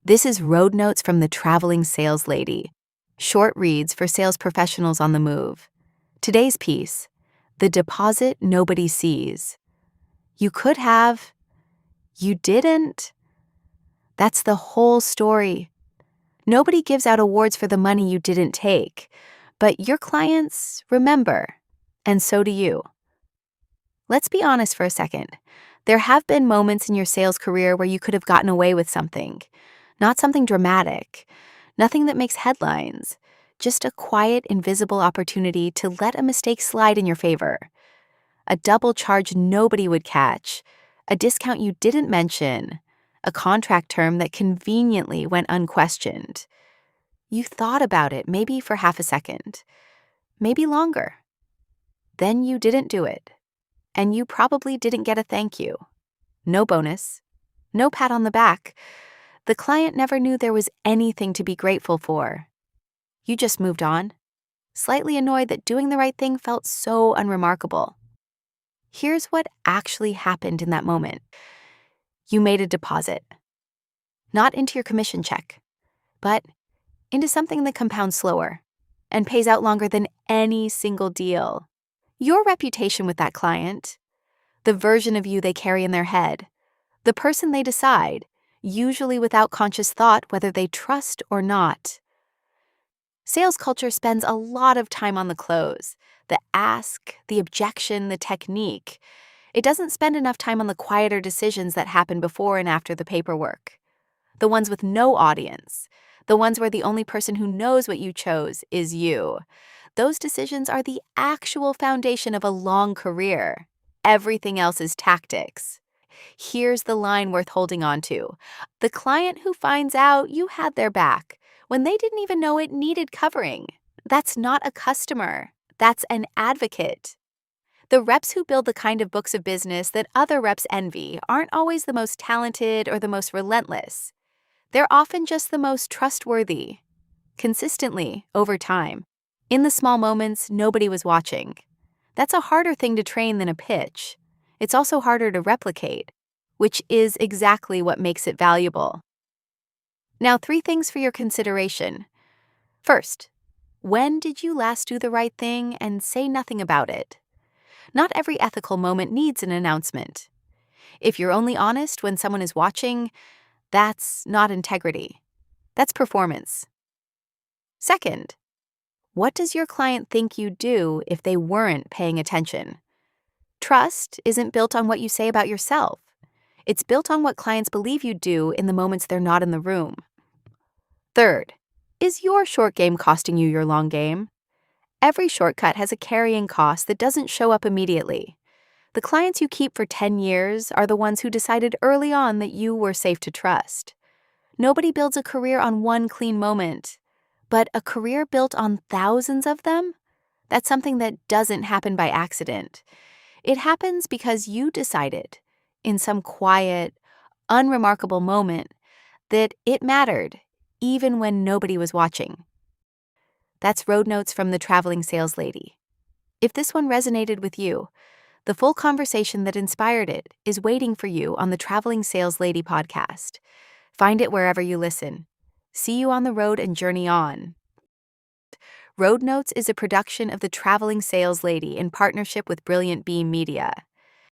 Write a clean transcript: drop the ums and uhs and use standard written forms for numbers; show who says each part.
Speaker 1: This is Road Notes from the Traveling Saleslady, short reads for sales professionals on the move. Today's piece, The Deposit Nobody Sees. You could have. You didn't. That's the whole story. Nobody gives out awards for the money you didn't take, but your clients remember, and so do you. Let's be honest for a second. There have been moments in your sales career where you could have gotten away with something. Not something dramatic, nothing that makes headlines, just a quiet, invisible opportunity to let a mistake slide in your favor. A double charge nobody would catch, a discount you didn't mention, a contract term that conveniently went unquestioned. You thought about it maybe for half a second, maybe longer. Then you didn't do it, and you probably didn't get a thank you. No bonus, no pat on the back. The client never knew there was anything to be grateful for. You just moved on, slightly annoyed that doing the right thing felt so unremarkable. Here's what actually happened in that moment. You made a deposit. Not into your commission check, but into something that compounds slower and pays out longer than any single deal. Your reputation with that client, the version of you they carry in their head, the person they decide, usually without conscious thought whether they trust or not. Sales culture spends a lot of time on the close, the ask, the objection, the technique. It doesn't spend enough time on the quieter decisions that happen before and after the paperwork. The ones with no audience, the ones where the only person who knows what you chose is you. Those decisions are the actual foundation of a long career. Everything else is tactics. Here's the line worth holding on to. The client who finds out you had their back when they didn't even know it needed covering. That's not a customer. That's an advocate. The reps who build the kind of books of business that other reps envy aren't always the most talented or the most relentless. They're often just the most trustworthy. Consistently, over time. In the small moments, nobody was watching. That's a harder thing to train than a pitch. It's also harder to replicate, which is exactly what makes it valuable. Now, 3 things for your consideration. First, when did you last do the right thing and say nothing about it? Not every ethical moment needs an announcement. If you're only honest when someone is watching, that's not integrity. That's performance. Second, what does your client think you'd do if they weren't paying attention? Trust isn't built on what you say about yourself. It's built on what clients believe you do in the moments they're not in the room. Third, is your short game costing you your long game? Every shortcut has a carrying cost that doesn't show up immediately. The clients you keep for 10 years are the ones who decided early on that you were safe to trust. Nobody builds a career on one clean moment, but a career built on thousands of them? That's something that doesn't happen by accident. It happens because you decided, in some quiet, unremarkable moment, that it mattered, even when nobody was watching. That's Road Notes from the Traveling Saleslady. If this one resonated with you, the full conversation that inspired it is waiting for you on the Traveling Saleslady podcast. Find it wherever you listen. See you on the road and journey on. Road Notes is a production of the Traveling Saleslady in partnership with Brilliant Beam Media.